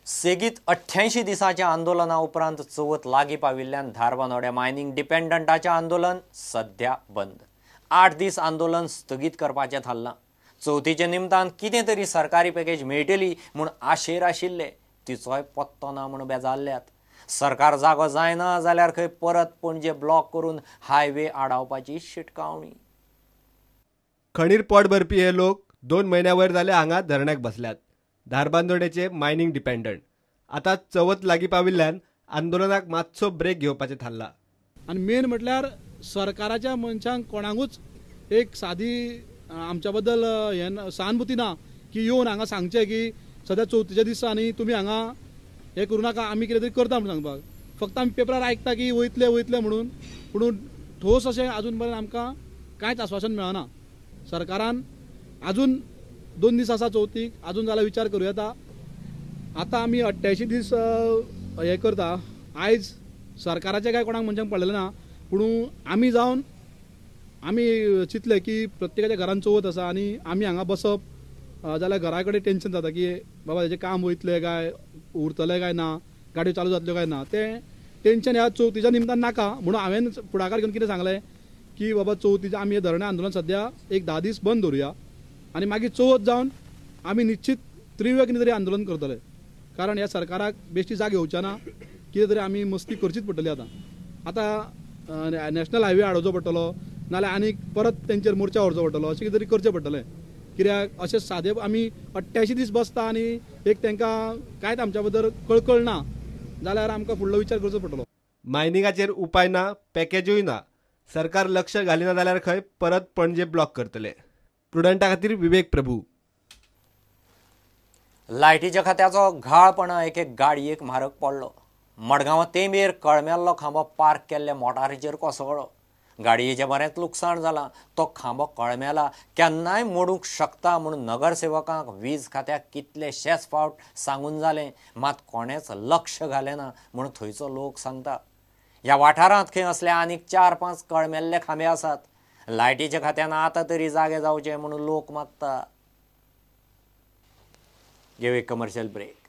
सेगीत 88 दिसाच्या आंदोलना उपरांत चवथ लागी पाविल्ल्यान धारबांदोड्या मायनिंग डिपेंडंटाचें आंदोलन सध्या बंद। 8 दीस आंदोलन स्थगीत करपाचें थारलां। चवथीच्या निमतान कितें तरी सरकारी पॅकेज मेळटली म्हूण आशेर आशिल्ले, तिचोय पत्तो ना म्हूण बेजारल्यात। सरकार जागो जायना जाल्यार खंय परत पणजे ब्लॉक करून हायवे आडावपाची शिटकावणी। खणीर पोट भरपी हे लोक 2 म्हयन्या वयर जाले हांगा धरण्याक बसल्यात। धारबांदोड्याचे मायनिंग डिपेंडंट आतां चवथ लागीं पाविल्ल्यान आंदोलनाक मातसो ब्रेक घेवपाचें थारला। आनी मेन म्हटल्यार सरकाराच्या मनशांक कोणाकूच एक सादी आमच्या बद्दल सहानुभूती ना की येवन हांगा सांगचें की सद्या चवथीच्या दिसांनी तुमी हांगा हें करूं नाका, आमी कितें तरी करता म्हणून सांगपाक। फक्त आमी पेपरार आयकता की वयतले म्हणून, पूण ठोस अशें आजून पर्यंत आमकां कांयच आश्वासन मेळना। सरकारान आजून 2 दीस आसा चवथीक, आजून जाल्यार विचार करूं येता। आतां आमी 88 दीस हें करता। आयज सरकाराचें कांय कोणाक मनशांक पडलेलें ना, पूण आमी जावन आमी चिंतलें की प्रत्येकाच्या घरान चवथ आसा आनी आमी हांगा बसप जाल्यार घरा कडेन टेन्शन जाता की बाबा हेजें काम वयतलें काय, उरतलें काय ना, गाडयो चालू जातल्यो काय ना, तें टेन्शन ह्या चवथीच्या निमतान नाका म्हणून हांवें फुडाकार घेवन कितें सांगलें की बाबा चवथीचें आमी हें धरणे आंदोलन सद्या एक 10 दीस बंद दवरुया आनी मागीर चवथ जावन आमी निश्चित तीव्र कितें तरी आंदोलन करतले। कारण ह्या सरकाराक बेश्टी जाग येवच्या ना, कितें तरी आमी मस्ती करचीच पडटली। आतां नॅशनल हायवे आडोवचो पडटलो, नाल्यार आनीक परत तेंचेर मोर्चा व्हरचो पडटलो, अशें कितें तरी करचें पडटलें। कित्याक अशें सादें आमी 88 दीस बसता आनी एक तांकां कांयच आमच्या बद्दल कळकळ ना जाल्यार आमकां फुडलो विचार करचो पडटलो। मायनिंगाचेर उपाय ना, पॅकेजूय ना, सरकार लक्ष घालिना जाल्यार खंय परत पणजे ब्लॉक करतले। प्रुडंटा खातीर विवेक प्रभू। लायटीच्या खात्याचो घाळपणा एक गाडयेक म्हारग पडलो। मडगांवां तेंबेर कळमेल्लो खांबो पार्क केल्ल्या मोटारीचेर कोसळ्ळो। गाडयेचें बरेंच लुकसाण जालां। तो खांबो कळमेला, केन्नाय मोडूंक शकता म्हूण नगरसेवकांक वीज खात्याक कितलेशेच फावट सांगून जालें, मात कोणेच लक्ष घालेना म्हूण थंयचो लोक सांगता। ह्या वाठारांत खंय असले आनीक 4-5 कळमेल्ले खांबे आसात। लायटीच्या खात्यान आतां तरी जागे जावचे म्हूण लोक मागता। घेव एक कमर्शियल ब्रेक।